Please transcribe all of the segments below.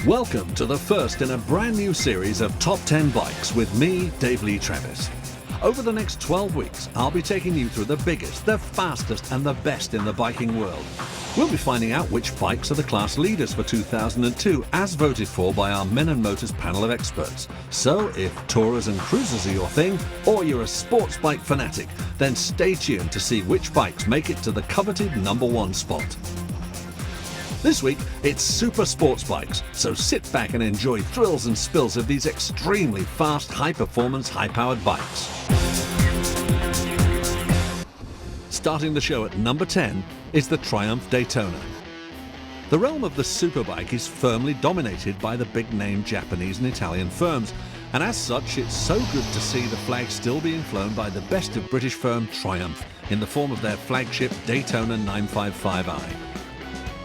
Welcome to the first in a brand new series of Top 10 Bikes with me, Dave Lee Travis. Over the next 12 weeks, I'll be taking you through the biggest, the fastest and the best in the biking world. We'll be finding out which bikes are the class leaders for 2002 as voted for by our Men and Motors panel of experts. So if tourers and cruisers are your thing, or you're a sports bike fanatic, then stay tuned to see which bikes make it to the coveted #1 spot. This week, it's super sports bikes, so sit back and enjoy thrills and spills of these extremely fast, high-performance, high-powered bikes. Starting the show at number 10 is the Triumph Daytona. The realm of the superbike is firmly dominated by the big-name Japanese and Italian firms, and as such, it's so good to see the flag still being flown by the best of British firm Triumph in the form of their flagship Daytona 955i.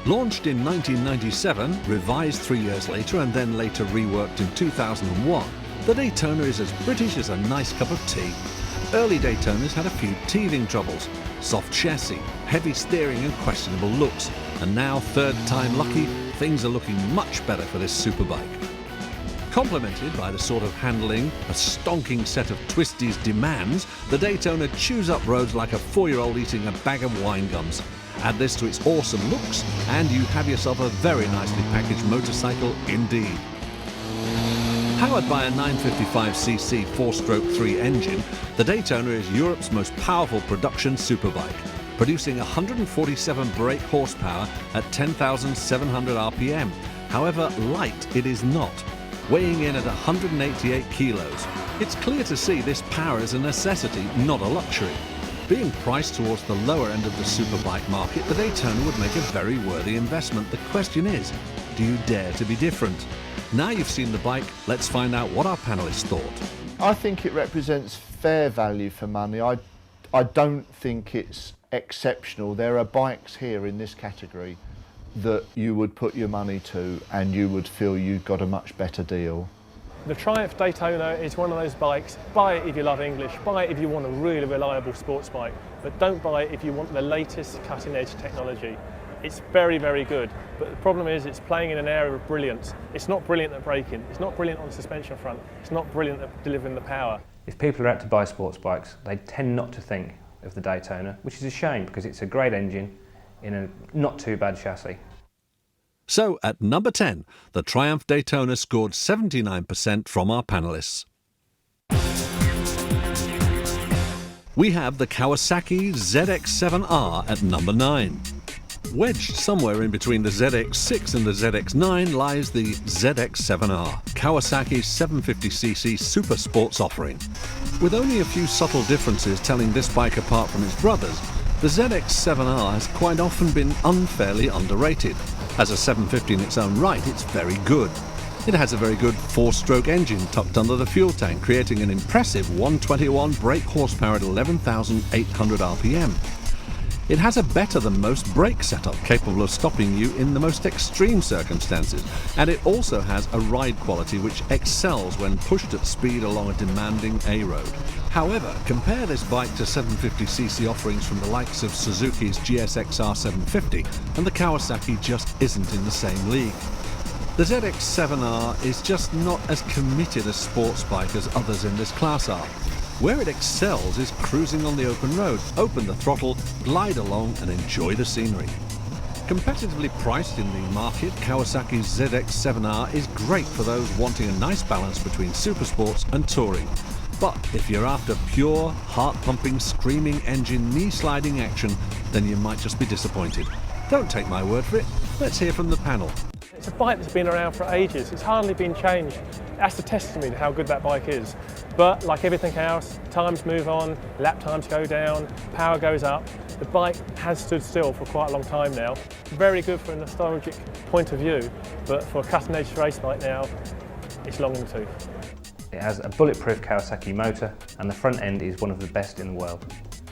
Launched in 1997, revised 3 years later and then later reworked in 2001, the Daytona is as British as a nice cup of tea. Early Daytonas had a few teething troubles, soft chassis, heavy steering and questionable looks, and now, third time lucky, things are looking much better for this superbike. Complemented by the sort of handling a stonking set of twisties demands, the Daytona chews up roads like a 4-year-old eating a bag of wine gums. Add this to its awesome looks, and you have yourself a very nicely packaged motorcycle indeed. Powered by a 955cc 4-stroke 3 engine, the Daytona is Europe's most powerful production superbike, producing 147 brake horsepower at 10,700 RPM. However, light it is not, weighing in at 188 kilos. It's clear to see this power is a necessity, not a luxury. Being priced towards the lower end of the superbike market, the Daytona would make a very worthy investment. The question is, do you dare to be different? Now you've seen the bike, let's find out what our panellists thought. I think it represents fair value for money. I don't think it's exceptional. There are bikes here in this category that you would put your money to and you would feel you got a much better deal. The Triumph Daytona is one of those bikes, buy it if you love English, buy it if you want a really reliable sports bike, but don't buy it if you want the latest cutting edge technology. It's very, very good, but the problem is it's playing in an area of brilliance. It's not brilliant at braking, it's not brilliant on the suspension front, it's not brilliant at delivering the power. If people are out to buy sports bikes, they tend not to think of the Daytona, which is a shame because it's a great engine in a not too bad chassis. So, at number 10, the Triumph Daytona scored 79% from our panellists. We have the Kawasaki ZX7R at number 9. Wedged somewhere in between the ZX6 and the ZX9 lies the ZX7R, Kawasaki's 750cc super sports offering. With only a few subtle differences telling this bike apart from its brothers, the ZX7R has quite often been unfairly underrated. As a 750 in its own right, it's very good. It has a very good 4-stroke engine tucked under the fuel tank, creating an impressive 121 brake horsepower at 11,800 RPM. It has a better than most brake setup capable of stopping you in the most extreme circumstances, and it also has a ride quality which excels when pushed at speed along a demanding A-road. However, compare this bike to 750cc offerings from the likes of Suzuki's GSXR 750, and the Kawasaki just isn't in the same league. The ZX7R is just not as committed a sports bike as others in this class are. Where it excels is cruising on the open road, open the throttle, glide along and enjoy the scenery. Competitively priced in the market, Kawasaki's ZX7R is great for those wanting a nice balance between supersports and touring. But if you're after pure, heart-pumping, screaming engine, knee-sliding action, then you might just be disappointed. Don't take my word for it, let's hear from the panel. It's a bike that's been around for ages, it's hardly been changed. That's the testimony to how good that bike is. But like everything else, times move on, lap times go down, power goes up. The bike has stood still for quite a long time now. Very good from a nostalgic point of view, but for a cutting edge race bike now, it's long in the tooth. It has a bulletproof Kawasaki motor and the front end is one of the best in the world.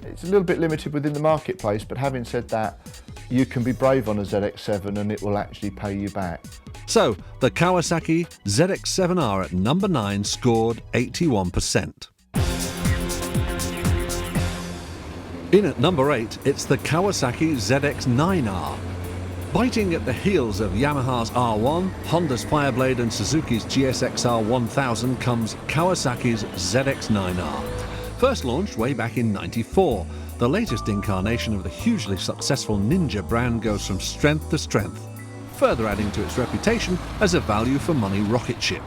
It's a little bit limited within the marketplace, but having said that, you can be brave on a ZX7 and it will actually pay you back. So, the Kawasaki ZX7R at number 9 scored 81%. In at number 8, it's the Kawasaki ZX9R. Biting at the heels of Yamaha's R1, Honda's Fireblade and Suzuki's GSXR 1000 comes Kawasaki's ZX9R. First launched way back in '94, the latest incarnation of the hugely successful Ninja brand goes from strength to strength, further adding to its reputation as a value-for-money rocket ship.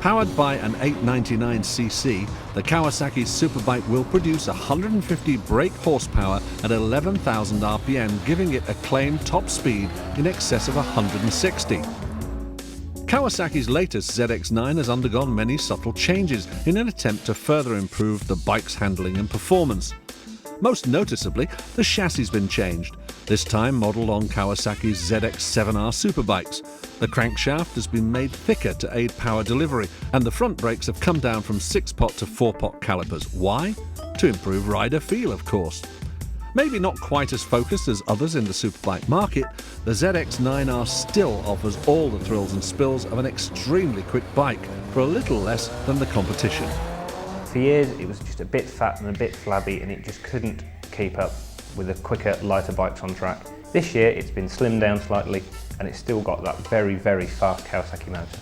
Powered by an 899cc, the Kawasaki Superbike will produce 150 brake horsepower at 11,000 RPM, giving it a claimed top speed in excess of 160. Kawasaki's latest ZX9 has undergone many subtle changes in an attempt to further improve the bike's handling and performance. Most noticeably, the chassis has been changed, this time modelled on Kawasaki's ZX7R superbikes. The crankshaft has been made thicker to aid power delivery, and the front brakes have come down from 6-pot to 4-pot calipers. Why? To improve rider feel, of course. Maybe not quite as focused as others in the superbike market, the ZX9R still offers all the thrills and spills of an extremely quick bike for a little less than the competition. For years it was just a bit fat and a bit flabby, and it just couldn't keep up with the quicker, lighter bikes on track. This year it's been slimmed down slightly, and it's still got that very, very fast Kawasaki motor.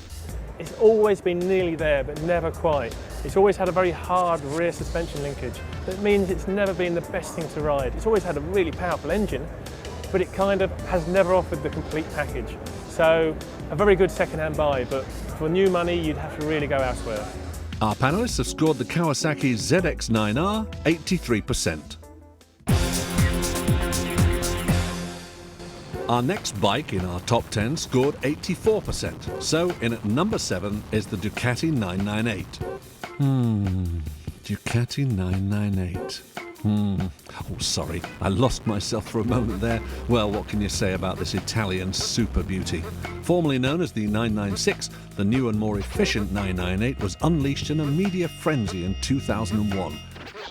It's always been nearly there, but never quite. It's always had a very hard rear suspension linkage. That means it's never been the best thing to ride. It's always had a really powerful engine, but it kind of has never offered the complete package. So a very good second-hand buy, but for new money you'd have to really go elsewhere. Our panellists have scored the Kawasaki ZX9R 83%. Our next bike in our top 10 scored 84%, so in at number 7 is the Ducati 998. Ducati 998. Oh, sorry, I lost myself for a moment there. Well, what can you say about this Italian super beauty? Formerly known as the 996, the new and more efficient 998 was unleashed in a media frenzy in 2001.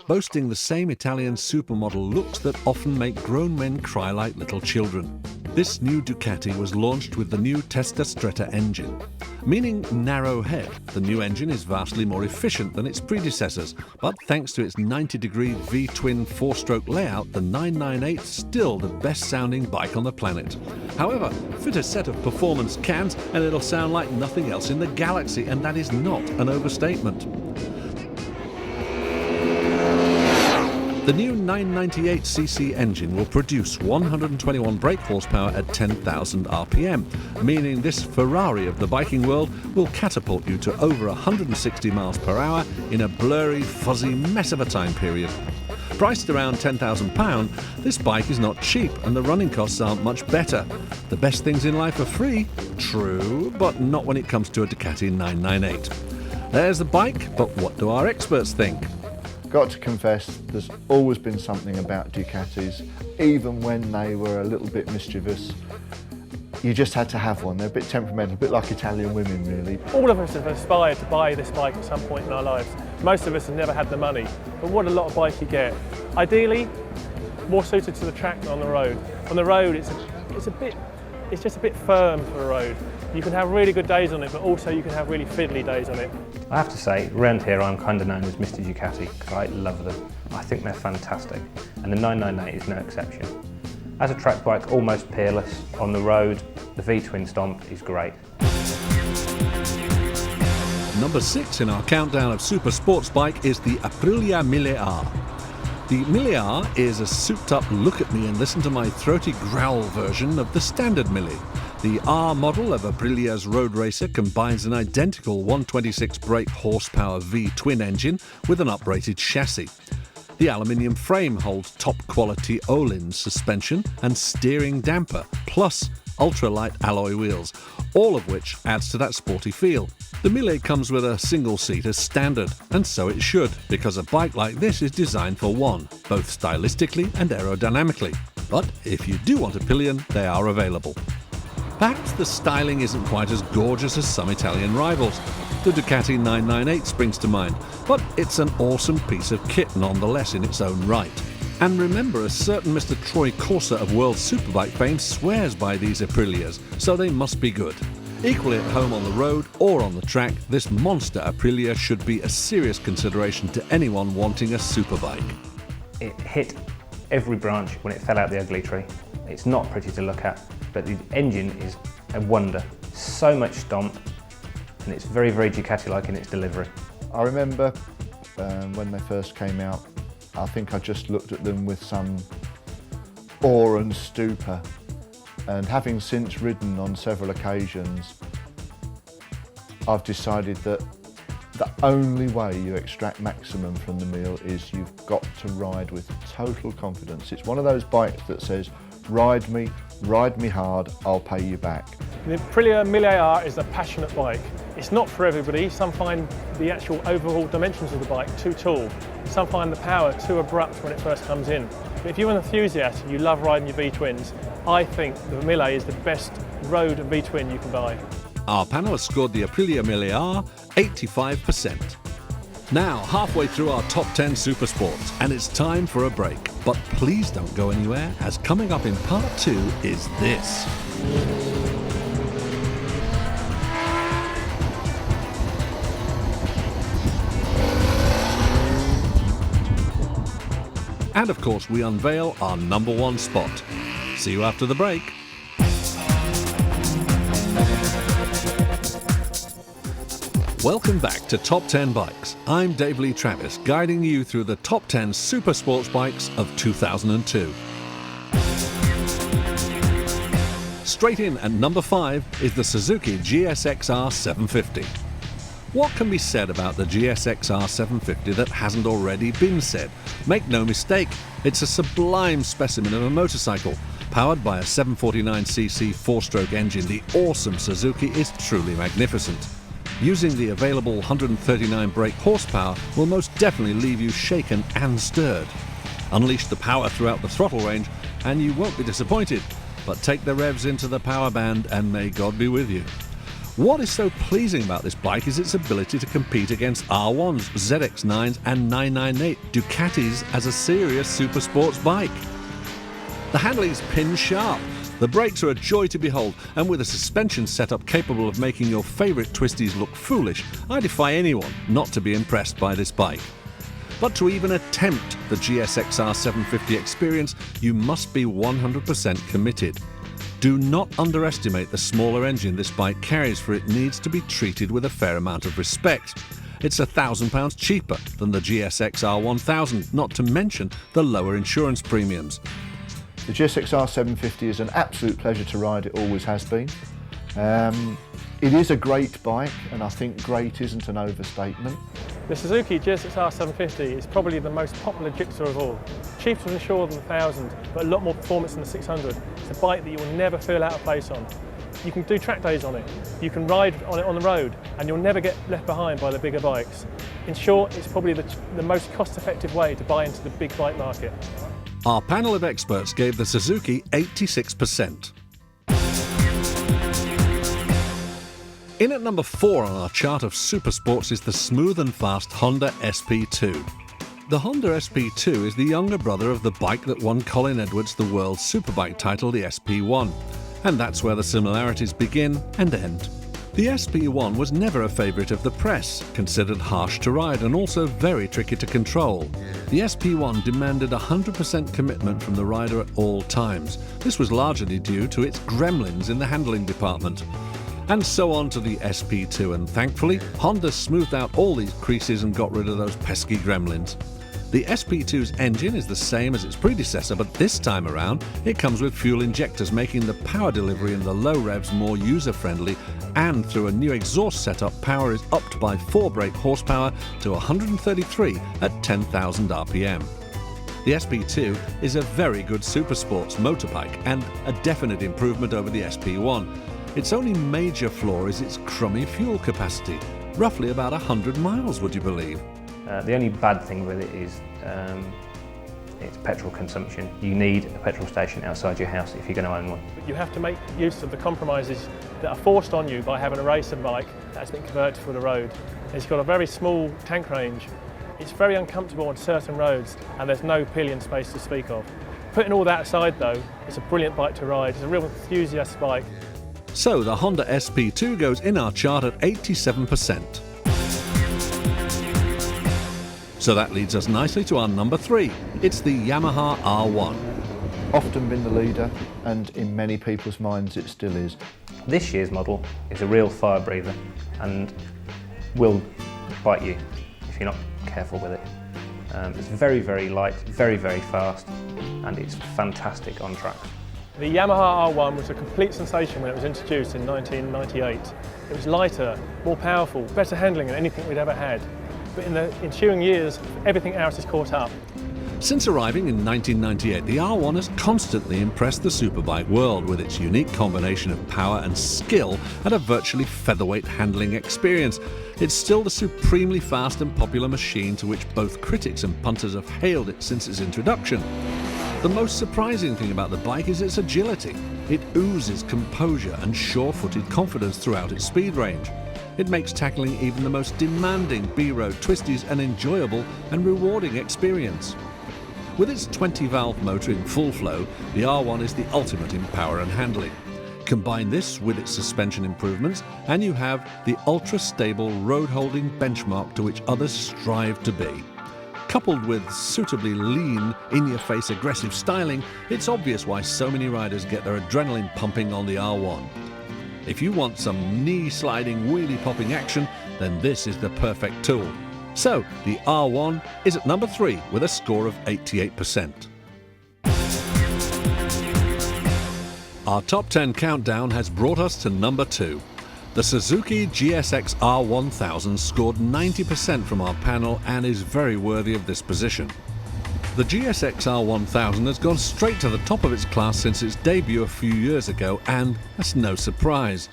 Boasting the same Italian supermodel looks that often make grown men cry like little children. This new Ducati was launched with the new Testa Stretta engine. Meaning narrow head, the new engine is vastly more efficient than its predecessors, but thanks to its 90-degree V-twin 4-stroke layout, the 998 is still the best-sounding bike on the planet. However, fit a set of performance cans and it'll sound like nothing else in the galaxy, and that is not an overstatement. The new 998cc engine will produce 121 brake horsepower at 10,000 RPM, meaning this Ferrari of the biking world will catapult you to over 160 miles per hour in a blurry, fuzzy mess of a time period. Priced around £10,000, this bike is not cheap and the running costs aren't much better. The best things in life are free, true, but not when it comes to a Ducati 998. There's the bike, but what do our experts think? Got to confess, there's always been something about Ducatis, even when they were a little bit mischievous. You just had to have one. They're a bit temperamental, a bit like Italian women, really. All of us have aspired to buy this bike at some point in our lives. Most of us have never had the money, but what a lot of bike you get. Ideally, more suited to the track than on the road. On the road, it's just a bit firm for a road. You can have really good days on it, but also you can have really fiddly days on it. I have to say, around here I'm kind of known as Mr. Ducati because I love them. I think they're fantastic, and the 998 is no exception. As a track bike, almost peerless. On the road, the V-twin stomp is great. Number 6 in our countdown of super sports bike is the Aprilia 1000R. The 1000R is a souped-up look at me and listen to my throaty growl version of the standard Mille. The R model of Aprilia's road racer combines an identical 126 brake horsepower V-twin engine with an uprated chassis. The aluminium frame holds top-quality Öhlins suspension and steering damper, plus ultralight alloy wheels, all of which adds to that sporty feel. The Mille comes with a single seat as standard, and so it should, because a bike like this is designed for one, both stylistically and aerodynamically. But if you do want a pillion, they are available. Perhaps the styling isn't quite as gorgeous as some Italian rivals. The Ducati 998 springs to mind, but it's an awesome piece of kit nonetheless in its own right. And remember, a certain Mr. Troy Corser of World Superbike fame swears by these Aprilias, so they must be good. Equally at home on the road or on the track, this monster Aprilia should be a serious consideration to anyone wanting a superbike. It hit every branch when it fell out the ugly tree. It's not pretty to look at, but the engine is a wonder. So much stomp, and it's very, very Ducati-like in its delivery. I remember when they first came out, I think I just looked at them with some awe and stupor, and having since ridden on several occasions, I've decided that the only way you extract maximum from the meal is you've got to ride with total confidence. It's one of those bikes that says, ride me hard, I'll pay you back. The Aprilia 1000R is a passionate bike. It's not for everybody. Some find the actual overall dimensions of the bike too tall. Some find the power too abrupt when it first comes in. But if you're an enthusiast and you love riding your V-twins, I think the 1000 is the best road V-twin you can buy. Our panel has scored the Aprilia 1000R 85%. Now, halfway through our top 10 super sports, and it's time for a break. But please don't go anywhere, as coming up in part 2 is this. And of course, we unveil our number 1 spot. See you after the break. Welcome back to Top 10 Bikes. I'm Dave Lee Travis, guiding you through the top 10 super sports bikes of 2002. Straight in at number 5 is the Suzuki GSXR 750. What can be said about the GSXR 750 that hasn't already been said? Make no mistake, it's a sublime specimen of a motorcycle. Powered by a 749cc 4-stroke engine, the awesome Suzuki is truly magnificent. Using the available 139 brake horsepower will most definitely leave you shaken and stirred. Unleash the power throughout the throttle range and you won't be disappointed, but take the revs into the power band and may God be with you. What is so pleasing about this bike is its ability to compete against R1s, ZX9s and 998 Ducatis as a serious super sports bike. The handling is pin sharp. The brakes are a joy to behold, and with a suspension setup capable of making your favourite twisties look foolish, I defy anyone not to be impressed by this bike. But to even attempt the GSXR 750 experience, you must be 100% committed. Do not underestimate the smaller engine this bike carries, for it needs to be treated with a fair amount of respect. It's £1,000 cheaper than the GSXR 1000, not to mention the lower insurance premiums. The GSXR 750 is an absolute pleasure to ride, it always has been. It is a great bike, and I think great isn't an overstatement. The Suzuki GSXR 750 is probably the most popular gipster of all. Cheaper to insure than the 1000, but a lot more performance than the 600. It's a bike that you will never feel out of place on. You can do track days on it, you can ride on it on the road, and you'll never get left behind by the bigger bikes. In short, it's probably the most cost-effective way to buy into the big bike market. Our panel of experts gave the Suzuki 86%. In at number 4 on our chart of super sports is the smooth and fast Honda SP2. The Honda SP2 is the younger brother of the bike that won Colin Edwards the World Superbike title, the SP1. And that's where the similarities begin and end. The SP1 was never a favourite of the press, considered harsh to ride and also very tricky to control. The SP1 demanded 100% commitment from the rider at all times. This was largely due to its gremlins in the handling department. And so on to the SP2, and thankfully, Honda smoothed out all these creases and got rid of those pesky gremlins. The SP2's engine is the same as its predecessor, but this time around it comes with fuel injectors, making the power delivery in the low revs more user-friendly, and through a new exhaust setup, power is upped by 4 brake horsepower to 133 at 10,000 RPM. The SP2 is a very good super sports motorbike and a definite improvement over the SP1. Its only major flaw is its crummy fuel capacity, roughly about 100 miles, would you believe? The only bad thing with it is its petrol consumption. You need a petrol station outside your house if you're going to own one. You have to make use of the compromises that are forced on you by having a racer bike that's been converted for the road. It's got a very small tank range. It's very uncomfortable on certain roads and there's no pillion space to speak of. Putting all that aside though, it's a brilliant bike to ride. It's a real enthusiast bike. So the Honda SP2 goes in our chart at 87%. So that leads us nicely to our number 3. It's the Yamaha R1. Often been the leader, and in many people's minds it still is. This year's model is a real fire breather and will bite you if you're not careful with it. It's very, very light, very, very fast, and it's fantastic on track. The Yamaha R1 was a complete sensation when it was introduced in 1998. It was lighter, more powerful, better handling than anything we'd ever had. But in the ensuing years, everything else has caught up. Since arriving in 1998, the R1 has constantly impressed the superbike world with its unique combination of power and skill and a virtually featherweight handling experience. It's still the supremely fast and popular machine to which both critics and punters have hailed it since its introduction. The most surprising thing about the bike is its agility. It oozes composure and sure-footed confidence throughout its speed range. It makes tackling even the most demanding B-road twisties an enjoyable and rewarding experience. With its 20-valve motor in full flow, the R1 is the ultimate in power and handling. Combine this with its suspension improvements and you have the ultra-stable road-holding benchmark to which others strive to be. Coupled with suitably lean, in-your-face aggressive styling, it's obvious why so many riders get their adrenaline pumping on the R1. If you want some knee-sliding, wheelie-popping action, then this is the perfect tool. So, the R1 is at number 3 with a score of 88%. Our top 10 countdown has brought us to number 2. The Suzuki GSXR 1000 scored 90% from our panel and is very worthy of this position. The GSXR 1000 has gone straight to the top of its class since its debut a few years ago, and that's no surprise.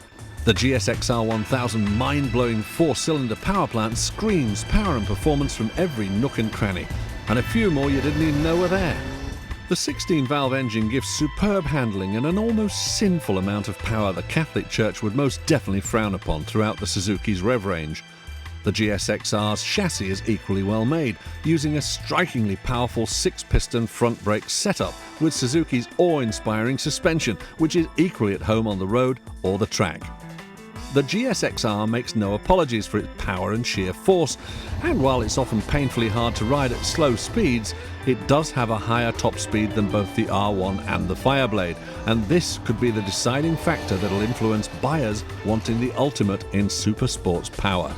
The GSXR 1000 mind-blowing 4-cylinder power plant screams power and performance from every nook and cranny, and a few more you didn't even know were there. The 16-valve engine gives superb handling and an almost sinful amount of power the Catholic Church would most definitely frown upon throughout the Suzuki's rev range. The GSXR's chassis is equally well made, using a strikingly powerful 6-piston front brake setup with Suzuki's awe-inspiring suspension, which is equally at home on the road or the track. The GSXR makes no apologies for its power and sheer force, and while it's often painfully hard to ride at slow speeds, it does have a higher top speed than both the R1 and the Fireblade, and this could be the deciding factor that'll influence buyers wanting the ultimate in super sports power.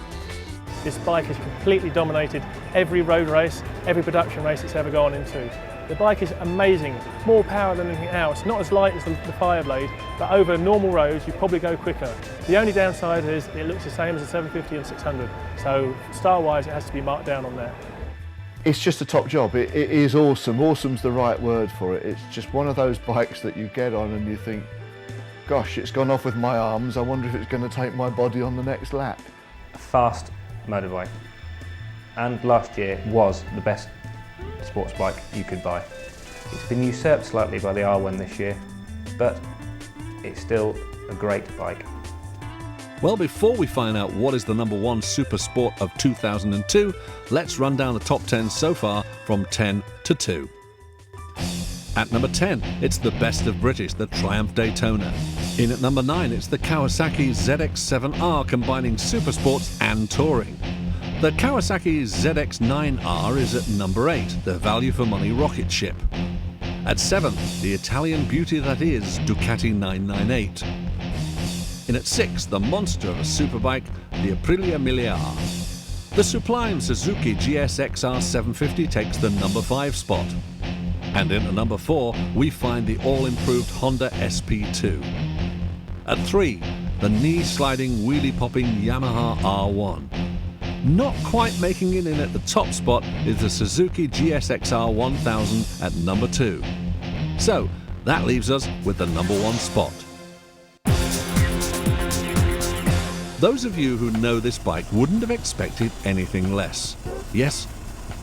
This bike has completely dominated every road race, every production race it's ever gone into. The bike is amazing, more power than anything else, not as light as the Fireblade, but over normal roads you probably go quicker. The only downside is it looks the same as the 750 and 600, so style-wise it has to be marked down on there. It's just a top job. It is awesome. Awesome's the right word for it. It's just one of those bikes that you get on and you think, gosh, it's gone off with my arms, I wonder if it's going to take my body on the next lap. A fast motorbike, and last year was the best sports bike you could buy. It's been usurped slightly by the R1 this year, but it's still a great bike. Well, before we find out what is the number 1 super sport of 2002, let's run down the top 10 so far from 10 to 2. At number 10, it's the best of British, the Triumph Daytona. In at number 9, it's the Kawasaki ZX10R, combining supersports and touring. The Kawasaki ZX9R is at number 8, the value for money rocket ship. At 7th, the Italian beauty that is Ducati 998. In at 6th, the monster of a superbike, the Aprilia Miliar. The sublime Suzuki GSXR 750 takes the number 5 spot. And in at number 4, we find the all-improved Honda SP2. At 3, the knee-sliding, wheelie-popping Yamaha R1. Not quite making it in at the top spot is the Suzuki GSXR 1000 at number 2. So, that leaves us with the number 1 spot. Those of you who know this bike wouldn't have expected anything less. Yes,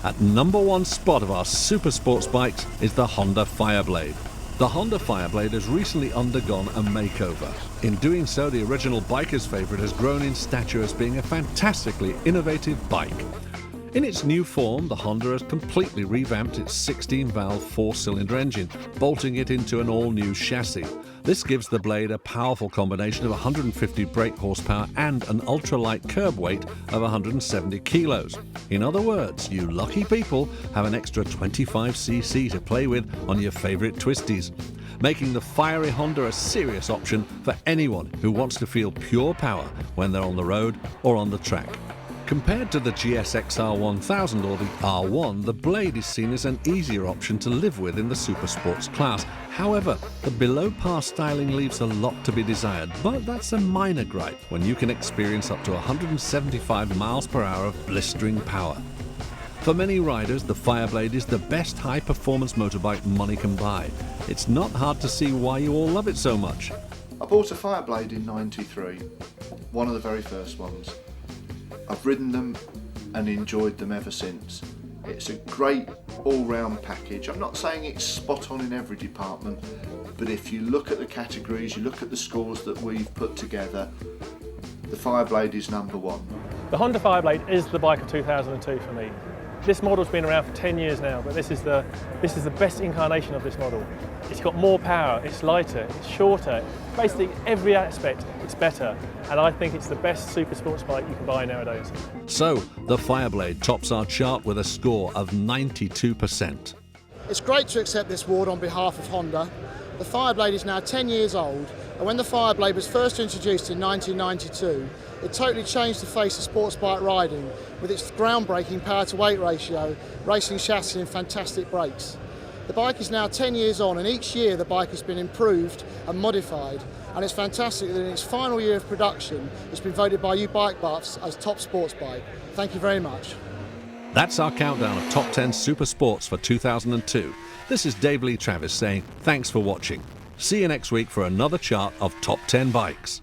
at number 1 spot of our super sports bikes is the Honda Fireblade. The Honda Fireblade has recently undergone a makeover. In doing so, the original biker's favourite has grown in stature as being a fantastically innovative bike. In its new form, the Honda has completely revamped its 16-valve four-cylinder engine, bolting it into an all-new chassis. This gives the Blade a powerful combination of 150 brake horsepower and an ultralight curb weight of 170 kilos. In other words, you lucky people have an extra 25cc to play with on your favorite twisties, making the fiery Honda a serious option for anyone who wants to feel pure power when they're on the road or on the track. Compared to the GSXR 1000 or the R1, the Blade is seen as an easier option to live with in the super sports class. However, the below-par styling leaves a lot to be desired, but that's a minor gripe when you can experience up to 175 miles per hour of blistering power. For many riders, the Fireblade is the best high-performance motorbike money can buy. It's not hard to see why you all love it so much. I bought a Fireblade in '93, one of the very first ones. I've ridden them and enjoyed them ever since. It's a great all-round package. I'm not saying it's spot on in every department, but if you look at the categories, you look at the scores that we've put together, the Fireblade is number one. The Honda Fireblade is the bike of 2002 for me. This model's been around for 10 years now, but this is the best incarnation of this model. It's got more power, it's lighter, it's shorter, basically every aspect it's better, and I think it's the best super sports bike you can buy nowadays. So, the Fireblade tops our chart with a score of 92%. It's great to accept this award on behalf of Honda. The Fireblade is now 10 years old, and when the Fireblade was first introduced in 1992, it totally changed the face of sports bike riding with its groundbreaking power-to-weight ratio, racing chassis and fantastic brakes. The bike is now 10 years on, and each year the bike has been improved and modified, and it's fantastic that in its final year of production it's been voted by you bike buffs as top sports bike. Thank you very much. That's our countdown of top 10 super sports for 2002. This is Dave Lee Travis saying thanks for watching. See you next week for another chart of top 10 bikes.